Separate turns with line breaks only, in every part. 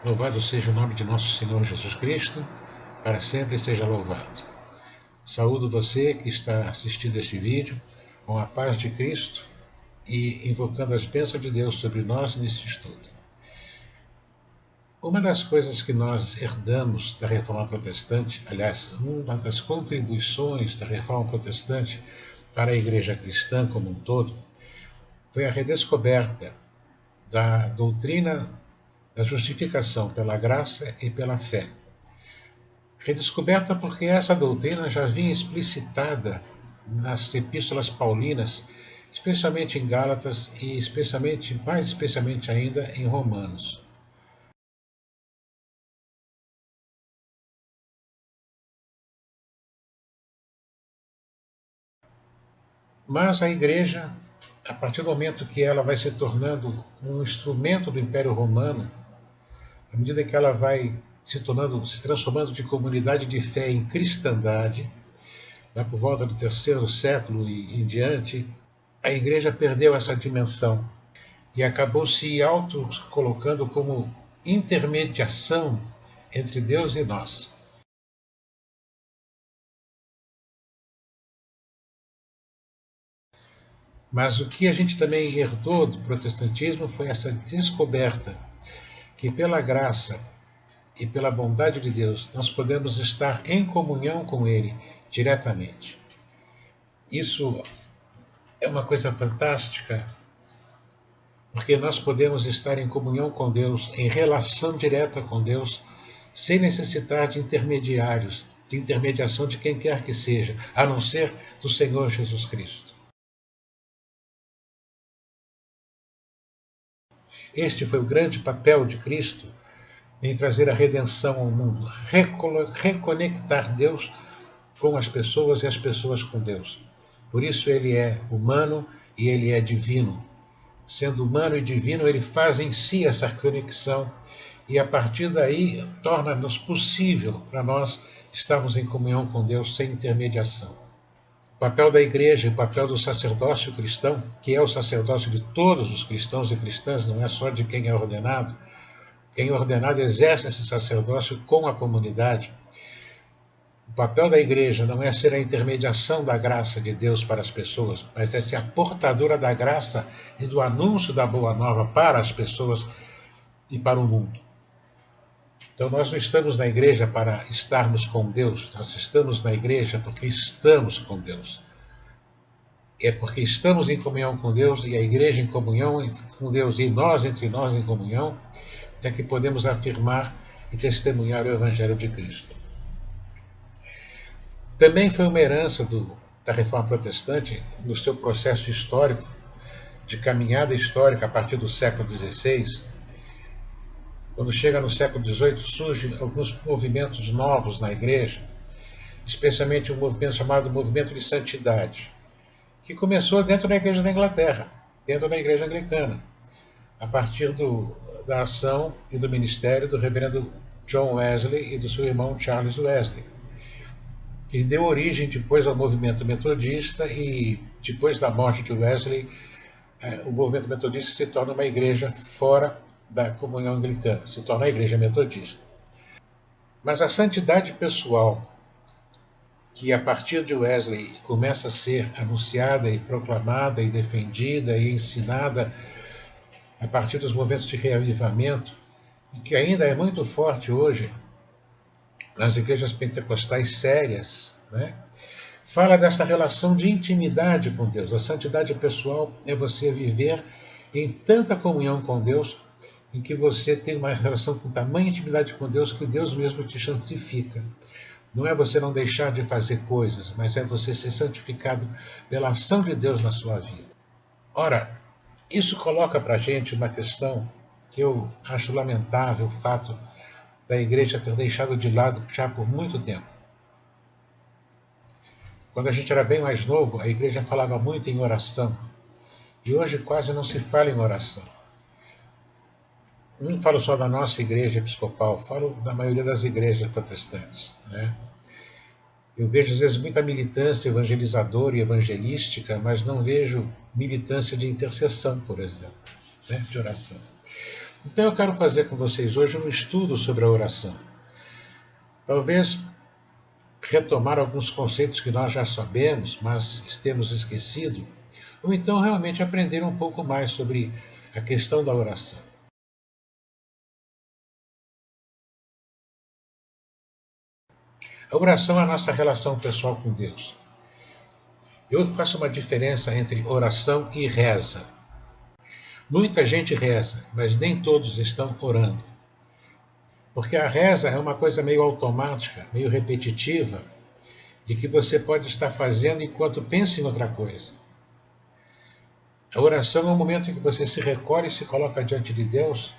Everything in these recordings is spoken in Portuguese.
Louvado seja o nome de nosso Senhor Jesus Cristo, para sempre seja louvado. Saúdo você que está assistindo este vídeo com a paz de Cristo e invocando as bênçãos de Deus sobre nós neste estudo. Uma das coisas que nós herdamos da Reforma Protestante, aliás, uma das contribuições da Reforma Protestante para a Igreja Cristã como um todo, foi a redescoberta da doutrina da justificação pela graça e pela fé. Redescoberta porque essa doutrina já vinha explicitada nas epístolas paulinas, especialmente em Gálatas e mais especialmente ainda em Romanos. Mas a igreja, a partir do momento que ela vai se tornando um instrumento do Império Romano, à medida que ela vai se transformando de comunidade de fé em cristandade, lá por volta do terceiro século e em diante, a igreja perdeu essa dimensão e acabou se auto-colocando como intermediação entre Deus e nós. Mas o que a gente também herdou do protestantismo foi essa descoberta que pela graça e pela bondade de Deus nós podemos estar em comunhão com Ele diretamente. Isso é uma coisa fantástica, porque nós podemos estar em comunhão com Deus, em relação direta com Deus, sem necessitar de intermediários, de intermediação de quem quer que seja, a não ser do Senhor Jesus Cristo. Este foi o grande papel de Cristo em trazer a redenção ao mundo, reconectar Deus com as pessoas e as pessoas com Deus. Por isso ele é humano e ele é divino. Sendo humano e divino, ele faz em si essa conexão e a partir daí torna-nos possível para nós estarmos em comunhão com Deus sem intermediação. O papel da igreja e o papel do sacerdócio cristão, que é o sacerdócio de todos os cristãos e cristãs, não é só de quem é ordenado. Quem é ordenado exerce esse sacerdócio com a comunidade. O papel da igreja não é ser a intermediação da graça de Deus para as pessoas, mas é ser a portadora da graça e do anúncio da boa nova para as pessoas e para o mundo. Então nós não estamos na igreja para estarmos com Deus, nós estamos na igreja porque estamos com Deus. É porque estamos em comunhão com Deus e a igreja em comunhão com Deus e nós entre nós em comunhão, é que podemos afirmar e testemunhar o Evangelho de Cristo. Também foi uma herança da Reforma Protestante, no seu processo histórico, de caminhada histórica a partir do século XVI. Quando chega no século XVIII, surgem alguns movimentos novos na igreja, especialmente um movimento chamado Movimento de Santidade, que começou dentro da igreja da Inglaterra, dentro da igreja anglicana, a partir da ação e do ministério do reverendo John Wesley e do seu irmão Charles Wesley, que deu origem depois ao movimento metodista e depois da morte de Wesley, o movimento metodista se torna uma igreja fora da comunhão anglicana, se torna a igreja metodista. Mas a santidade pessoal, que a partir de Wesley começa a ser anunciada e proclamada e defendida e ensinada a partir dos movimentos de reavivamento, e que ainda é muito forte hoje nas igrejas pentecostais sérias, né? Fala dessa relação de intimidade com Deus. A santidade pessoal é você viver em tanta comunhão com Deus, em que você tem uma relação com tamanha intimidade com Deus, que Deus mesmo te santifica. Não é você não deixar de fazer coisas, mas é você ser santificado pela ação de Deus na sua vida. Ora, isso coloca para a gente uma questão que eu acho lamentável, o fato da igreja ter deixado de lado já por muito tempo. Quando a gente era bem mais novo, a igreja falava muito em oração. E hoje quase não se fala em oração. Não falo só da nossa igreja episcopal, falo da maioria das igrejas protestantes, né? Eu vejo às vezes muita militância evangelizadora e evangelística, mas não vejo militância de intercessão, por exemplo, né? De oração. Então eu quero fazer com vocês hoje um estudo sobre a oração. Talvez retomar alguns conceitos que nós já sabemos, mas temos esquecido, ou então realmente aprender um pouco mais sobre a questão da oração. A oração é a nossa relação pessoal com Deus. Eu faço uma diferença entre oração e reza. Muita gente reza, mas nem todos estão orando. Porque a reza é uma coisa meio automática, meio repetitiva, e que você pode estar fazendo enquanto pensa em outra coisa. A oração é o momento em que você se recolhe e se coloca diante de Deus.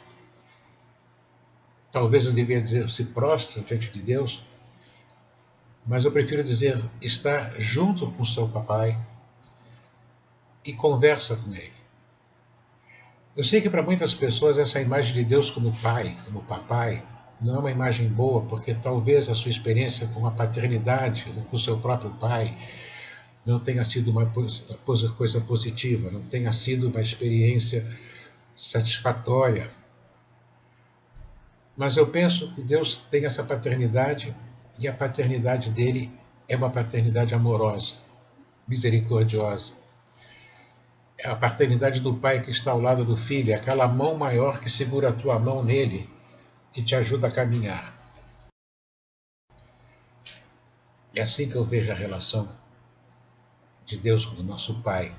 Talvez eu devia dizer se prostra diante de Deus, mas eu prefiro dizer está junto com seu papai e conversa com ele. Eu sei que para muitas pessoas essa imagem de Deus como pai, como papai, não é uma imagem boa, porque talvez a sua experiência com a paternidade ou com o seu próprio pai não tenha sido uma coisa positiva, não tenha sido uma experiência satisfatória. Mas eu penso que Deus tem essa paternidade e a paternidade dele é uma paternidade amorosa, misericordiosa. É a paternidade do pai que está ao lado do filho, é aquela mão maior que segura a tua mão nele e te ajuda a caminhar. É assim que eu vejo a relação de Deus como nosso pai.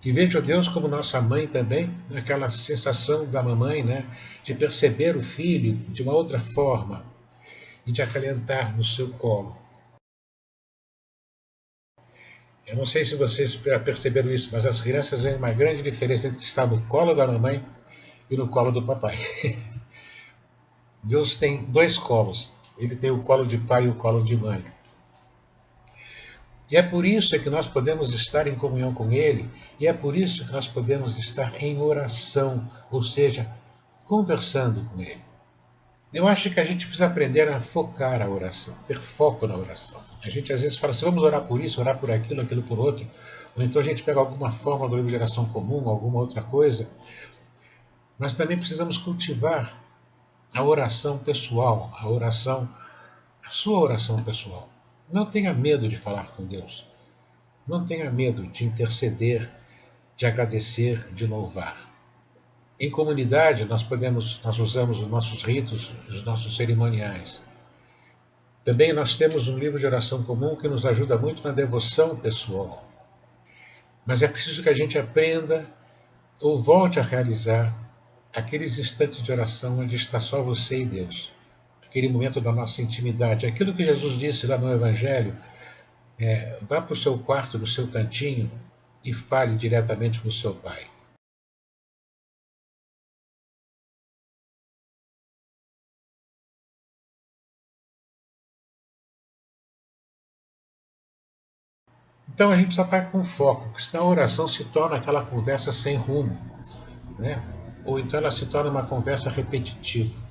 E vejo Deus como nossa mãe também, aquela sensação da mamãe, né, de perceber o filho de uma outra forma e de acalentar no seu colo. Eu não sei se vocês perceberam isso, mas as crianças veem uma grande diferença entre estar no colo da mamãe e no colo do papai. Deus tem dois colos. Ele tem o colo de pai e o colo de mãe. E é por isso que nós podemos estar em comunhão com Ele, e é por isso que nós podemos estar em oração, ou seja, conversando com Ele. Eu acho que a gente precisa aprender a focar a oração, ter foco na oração. A gente às vezes fala assim, vamos orar por isso, orar por aquilo, aquilo por outro, ou então a gente pega alguma forma do livro de oração comum, alguma outra coisa, mas também precisamos cultivar a oração pessoal, a sua oração pessoal. Não tenha medo de falar com Deus. Não tenha medo de interceder, de agradecer, de louvar. Em comunidade, nós usamos os nossos ritos, os nossos cerimoniais. Também nós temos um livro de oração comum que nos ajuda muito na devoção pessoal. Mas é preciso que a gente aprenda ou volte a realizar aqueles instantes de oração onde está só você e Deus. Aquele momento da nossa intimidade. Aquilo que Jesus disse lá no Evangelho, vá para o seu quarto, no seu cantinho, e fale diretamente com o seu Pai. Então a gente precisa estar com foco, porque senão a oração se torna aquela conversa sem rumo, né? Ou então ela se torna uma conversa repetitiva.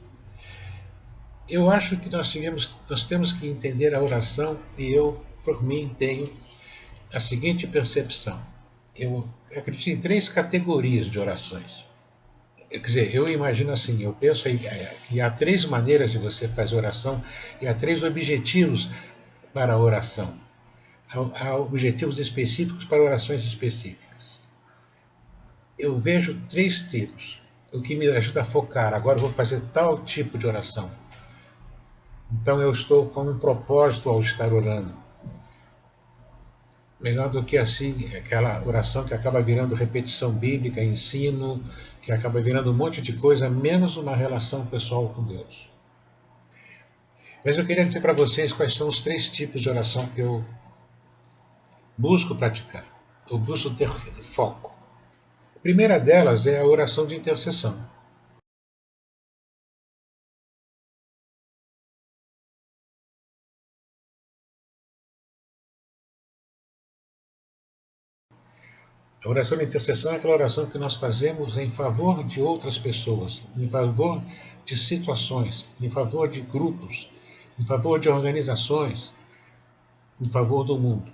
Eu acho que nós temos que entender a oração e eu, por mim, tenho a seguinte percepção. Eu acredito em três categorias de orações. Quer dizer, eu imagino assim, eu penso que há três maneiras de você fazer oração e há três objetivos para a oração. Há objetivos específicos para orações específicas. Eu vejo três tipos, o que me ajuda a focar. Agora eu vou fazer tal tipo de oração. Então eu estou com um propósito ao estar orando. Melhor do que assim, aquela oração que acaba virando repetição bíblica, ensino, que acaba virando um monte de coisa, menos uma relação pessoal com Deus. Mas eu queria dizer para vocês quais são os três tipos de oração que eu busco praticar. Eu busco ter foco. A primeira delas é a oração de intercessão. A oração de intercessão é aquela oração que nós fazemos em favor de outras pessoas, em favor de situações, em favor de grupos, em favor de organizações, em favor do mundo.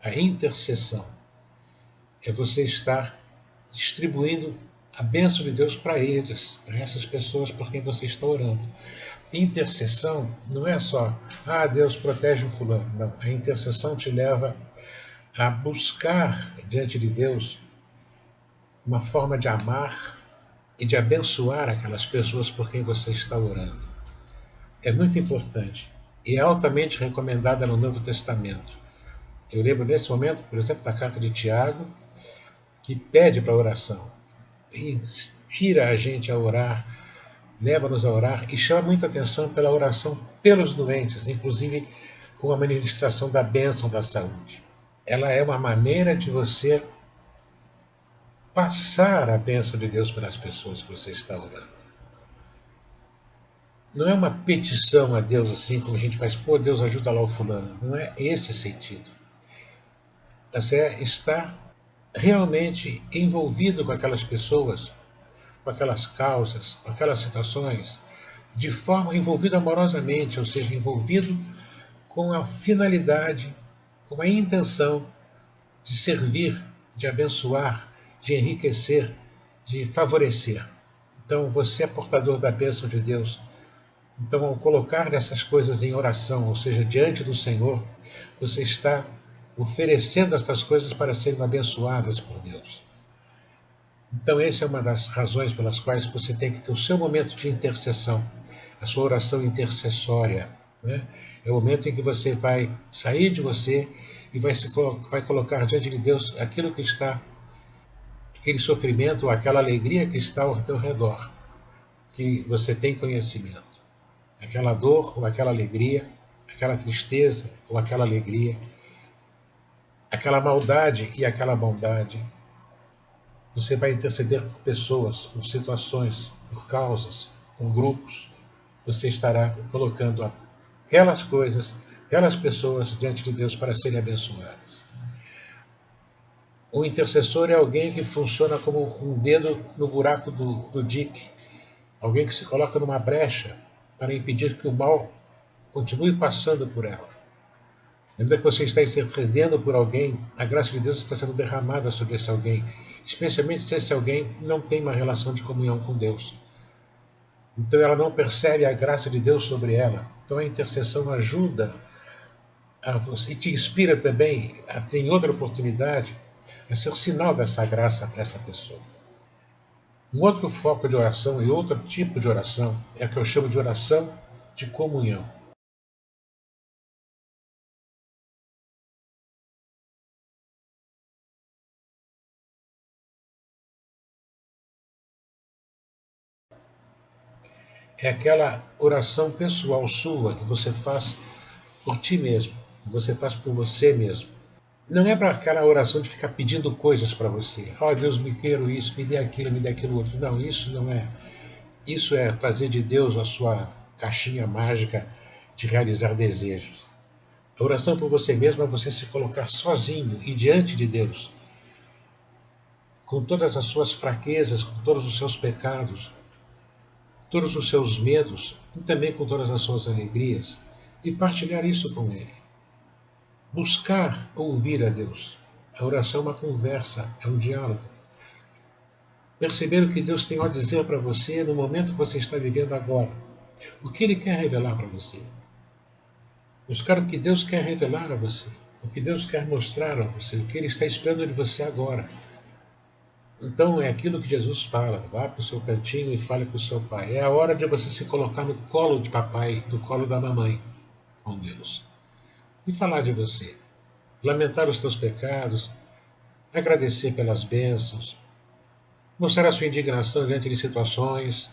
A intercessão é você estar distribuindo a bênção de Deus para eles, para essas pessoas por quem você está orando. Intercessão não é só, Deus protege o fulano. Não, a intercessão te leva a buscar diante de Deus uma forma de amar e de abençoar aquelas pessoas por quem você está orando. É muito importante e é altamente recomendada no Novo Testamento. Eu lembro nesse momento, por exemplo, da carta de Tiago, que pede para a oração, inspira a gente a orar, leva-nos a orar e chama muita atenção pela oração pelos doentes, inclusive com a ministração da bênção da saúde. Ela é uma maneira de você passar a bênção de Deus para as pessoas que você está orando. Não é uma petição a Deus assim como a gente faz, pô, Deus ajuda lá o fulano. Não é esse sentido. Mas é estar realmente envolvido com aquelas pessoas, com aquelas causas, com aquelas situações, de forma envolvido amorosamente, ou seja, envolvido com a finalidade, com a intenção de servir, de abençoar, de enriquecer, de favorecer. Então você é portador da bênção de Deus. Então, ao colocar essas coisas em oração, ou seja, diante do Senhor, você está oferecendo essas coisas para serem abençoadas por Deus. Então, essa é uma das razões pelas quais você tem que ter o seu momento de intercessão, a sua oração intercessória. Né? É o momento em que você vai sair de você e vai colocar diante de Deus aquilo que está, aquele sofrimento ou aquela alegria que está ao teu redor, que você tem conhecimento. Aquela dor ou aquela alegria, aquela tristeza ou aquela alegria, aquela maldade e aquela bondade. Você vai interceder por pessoas, por situações, por causas, por grupos. Você estará colocando aquelas coisas, aquelas pessoas diante de Deus para serem abençoadas. O intercessor é alguém que funciona como um dedo no buraco do dique, alguém que se coloca numa brecha para impedir que o mal continue passando por ela. Na medida que você está intercedendo por alguém, a graça de Deus está sendo derramada sobre esse alguém, especialmente se esse alguém não tem uma relação de comunhão com Deus. Então ela não percebe a graça de Deus sobre ela. Então a intercessão ajuda a você, e te inspira também a ter outra oportunidade, a ser sinal dessa graça para essa pessoa. Um outro foco de oração e outro tipo de oração é o que eu chamo de oração de comunhão. É aquela oração pessoal sua que você faz por ti mesmo, que você faz por você mesmo. Não é para aquela oração de ficar pedindo coisas para você. Deus, me quero isso, me dê aquilo outro. Não, isso não é. Isso é fazer de Deus a sua caixinha mágica de realizar desejos. A oração por você mesmo é você se colocar sozinho e diante de Deus, com todas as suas fraquezas, com todos os seus pecados, todos os seus medos e também com todas as suas alegrias, e partilhar isso com Ele. Buscar ouvir a Deus. A oração é uma conversa, é um diálogo. Perceber o que Deus tem a dizer para você no momento que você está vivendo agora. O que Ele quer revelar para você. Buscar o que Deus quer revelar a você. O que Deus quer mostrar a você. O que Ele está esperando de você agora. Então é aquilo que Jesus fala, vá para o seu cantinho e fale com o seu pai. É a hora de você se colocar no colo de papai, no colo da mamãe, com Deus. E falar de você. Lamentar os teus pecados, agradecer pelas bênçãos, mostrar a sua indignação diante de situações.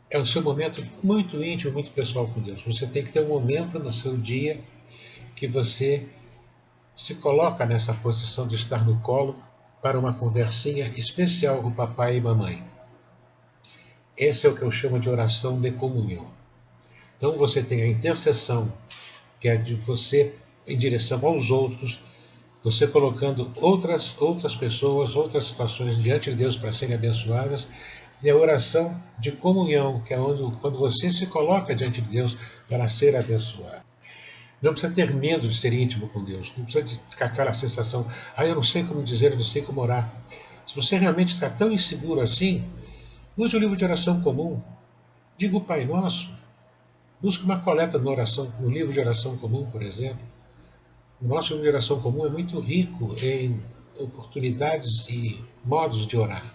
É o seu momento muito íntimo, muito pessoal com Deus. Você tem que ter um momento no seu dia que você se coloca nessa posição de estar no colo para uma conversinha especial com papai e mamãe. Esse é o que eu chamo de oração de comunhão. Então você tem a intercessão, que é de você em direção aos outros, você colocando outras pessoas, outras situações diante de Deus para serem abençoadas, e a oração de comunhão, que é quando você se coloca diante de Deus para ser abençoado. Não precisa ter medo de ser íntimo com Deus, não precisa ficar aquela sensação, eu não sei como dizer, eu não sei como orar. Se você realmente está tão inseguro assim, use o livro de oração comum. Diga o Pai Nosso. Busque uma coleta no livro de oração comum, por exemplo. O nosso livro de oração comum é muito rico em oportunidades e modos de orar.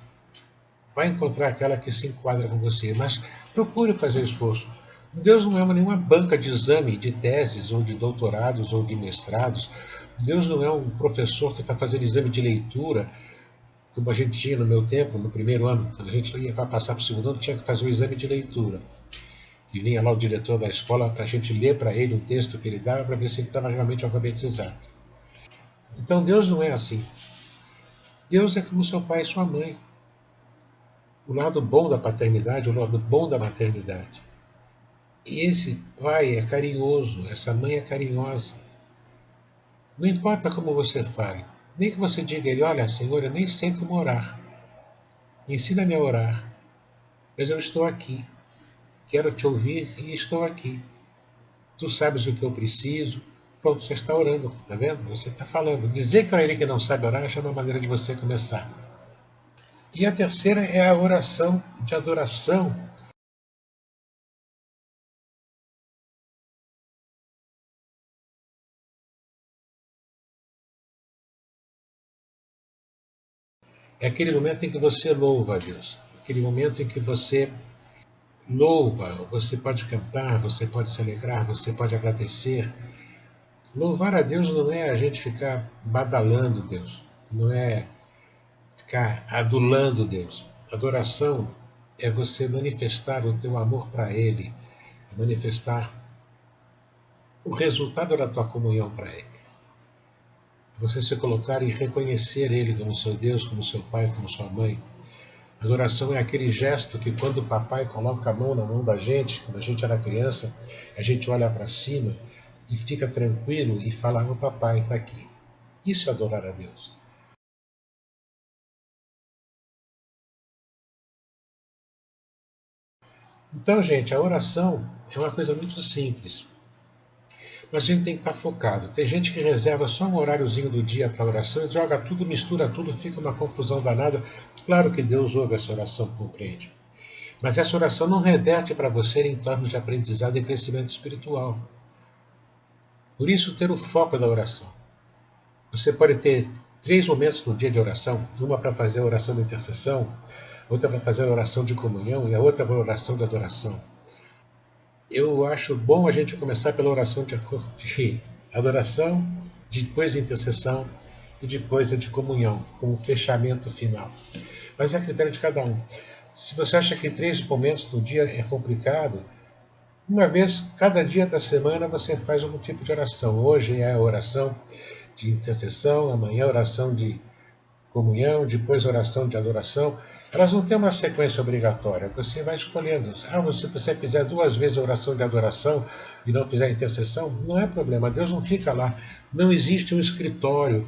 Vai encontrar aquela que se enquadra com você, mas procure fazer esforço. Deus não é nenhuma banca de exame de teses, ou de doutorados, ou de mestrados. Deus não é um professor que está fazendo exame de leitura, como a gente tinha no meu tempo, no primeiro ano, quando a gente ia para passar para o segundo ano, tinha que fazer o exame de leitura. E vinha lá o diretor da escola para a gente ler para ele um texto que ele dava para ver se ele estava realmente alfabetizado. Então Deus não é assim. Deus é como seu pai e sua mãe. O lado bom da paternidade, o lado bom da maternidade. E esse pai é carinhoso, essa mãe é carinhosa. Não importa como você fale, nem que você diga a ele, olha, Senhor, eu nem sei como orar. Ensina-me a orar, mas eu estou aqui. Quero te ouvir e estou aqui. Tu sabes o que eu preciso. Pronto, você está orando, tá vendo? Você está falando. Dizer para ele que não sabe orar já é uma maneira de você começar. E a terceira é a oração de adoração. É aquele momento em que você louva a Deus. Aquele momento em que você louva, você pode cantar, você pode se alegrar, você pode agradecer. Louvar a Deus não é a gente ficar badalando Deus, não é ficar adulando Deus. Adoração é você manifestar o teu amor para Ele, é manifestar o resultado da tua comunhão para Ele. Você se colocar e reconhecer Ele como seu Deus, como seu Pai, como sua mãe. Adoração é aquele gesto que quando o papai coloca a mão na mão da gente, quando a gente era criança, a gente olha para cima e fica tranquilo e fala, o papai está aqui. Isso é adorar a Deus. Então, gente, a oração é uma coisa muito simples, mas a gente tem que estar focado. Tem gente que reserva só um horáriozinho do dia para oração, joga tudo, mistura tudo, fica uma confusão danada. Claro que Deus ouve essa oração, compreende. Mas essa oração não reverte para você em termos de aprendizado e crescimento espiritual. Por isso, ter o foco da oração. Você pode ter 3 momentos no dia de oração, uma para fazer a oração de intercessão, outra para fazer a oração de comunhão e a outra para a oração de adoração. Eu acho bom a gente começar pela oração de adoração, depois de intercessão e depois a de comunhão, como fechamento final. Mas é a critério de cada um. Se você acha que 3 momentos no dia é complicado, uma vez, cada dia da semana você faz algum tipo de oração. Hoje é a oração de intercessão, amanhã é a oração de comunhão, depois oração de adoração. Elas não têm uma sequência obrigatória, você vai escolhendo. Se você fizer 2 vezes a oração de adoração e não fizer a intercessão, não é problema, Deus não fica lá. Não existe um escritório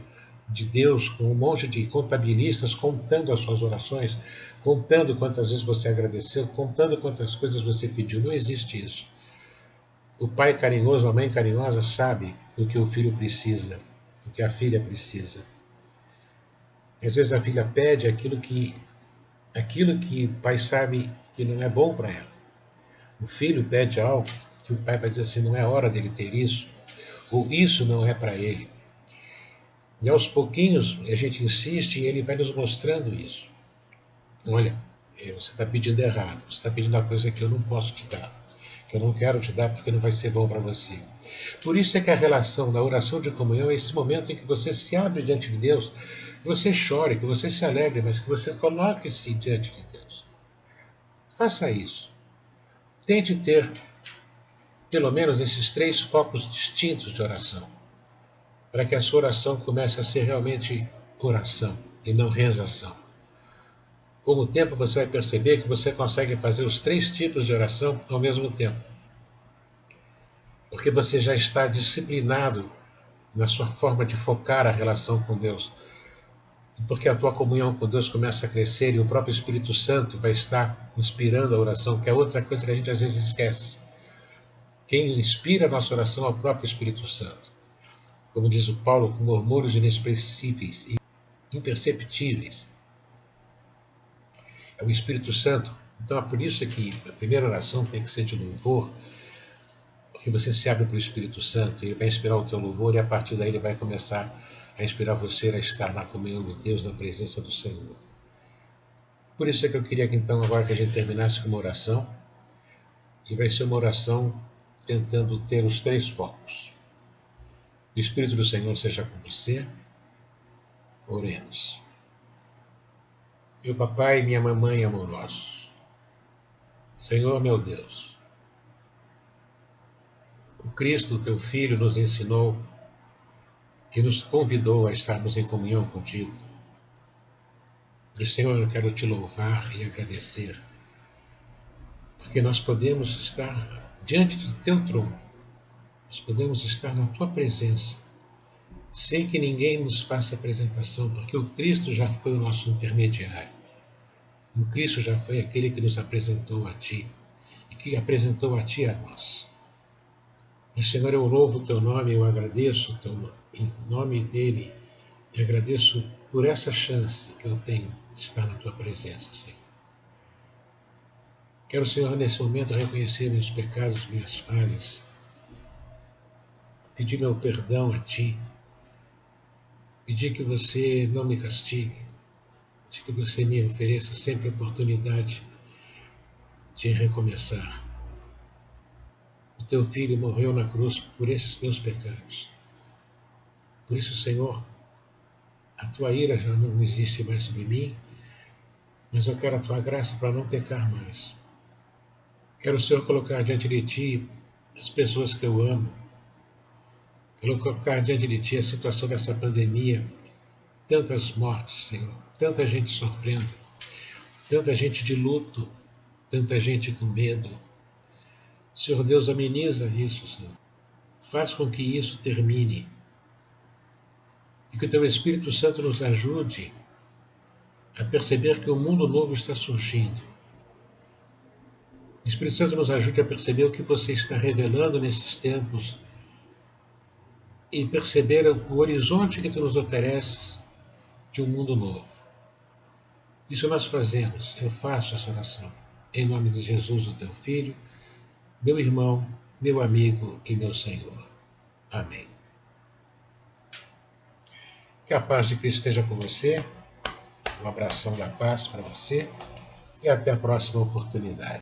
de Deus com um monte de contabilistas contando as suas orações, contando quantas vezes você agradeceu, contando quantas coisas você pediu. Não existe isso. O pai carinhoso, a mãe carinhosa sabe o que o filho precisa, o que a filha precisa. Às vezes a filha pede aquilo que o pai sabe que não é bom para ela. O filho pede algo que o pai vai dizer assim, não é hora dele ter isso, ou isso não é para ele. E aos pouquinhos a gente insiste e ele vai nos mostrando isso. Olha, você está pedindo errado, você está pedindo uma coisa que eu não posso te dar, que eu não quero te dar porque não vai ser bom para você. Por isso é que a relação da oração de comunhão é esse momento em que você se abre diante de Deus, que você chore, que você se alegre, mas que você coloque-se diante de Deus. Faça isso. Tente ter pelo menos esses 3 focos distintos de oração, para que a sua oração comece a ser realmente oração e não rezação. Com o tempo você vai perceber que você consegue fazer os 3 tipos de oração ao mesmo tempo, porque você já está disciplinado na sua forma de focar a relação com Deus, porque a tua comunhão com Deus começa a crescer e o próprio Espírito Santo vai estar inspirando a oração, que é outra coisa que a gente às vezes esquece. Quem inspira a nossa oração é o próprio Espírito Santo. Como diz o Paulo, com murmúrios inexpressíveis e imperceptíveis. é o Espírito Santo. Então é por isso que a primeira oração tem que ser de louvor, porque você se abre para o Espírito Santo, ele vai inspirar o teu louvor e a partir daí ele vai começar a inspirar você a estar na comunhão de Deus, na presença do Senhor. Por isso é que eu queria que então agora que a gente terminasse com uma oração, e vai ser uma oração tentando ter os 3 focos. O Espírito do Senhor seja com você. Oremos. Meu papai e minha mamãe amorosos, Senhor meu Deus, o Cristo, teu Filho, nos ensinou e nos convidou a estarmos em comunhão contigo. E, Senhor, eu quero te louvar e agradecer, porque nós podemos estar diante do teu trono, nós podemos estar na tua presença, sem que ninguém nos faça apresentação, porque o Cristo já foi o nosso intermediário. O Cristo já foi aquele que nos apresentou a ti e que apresentou a ti a nós. E, Senhor, eu louvo o teu nome, eu agradeço o teu nome, em nome dele, e agradeço por essa chance que eu tenho de estar na tua presença, Senhor. Quero, Senhor, nesse momento reconhecer meus pecados, minhas falhas, pedir meu perdão a ti, pedir que você não me castigue, pedir que você me ofereça sempre a oportunidade de recomeçar. O teu Filho morreu na cruz por esses meus pecados. Por isso, Senhor, a tua ira já não existe mais sobre mim, mas eu quero a tua graça para não pecar mais. Quero, Senhor, colocar diante de ti as pessoas que eu amo. Quero colocar diante de ti a situação dessa pandemia. Tantas mortes, Senhor, tanta gente sofrendo, tanta gente de luto, tanta gente com medo. Senhor Deus, ameniza isso, Senhor. Faz com que isso termine. E que o teu Espírito Santo nos ajude a perceber que um mundo novo está surgindo. O Espírito Santo nos ajude a perceber o que você está revelando nesses tempos e perceber o horizonte que tu nos ofereces de um mundo novo. Isso nós fazemos, eu faço essa oração. Em nome de Jesus, o teu Filho, meu irmão, meu amigo e meu Senhor. Amém. Que a paz de Cristo esteja com você. Um abração da paz para você e até a próxima oportunidade.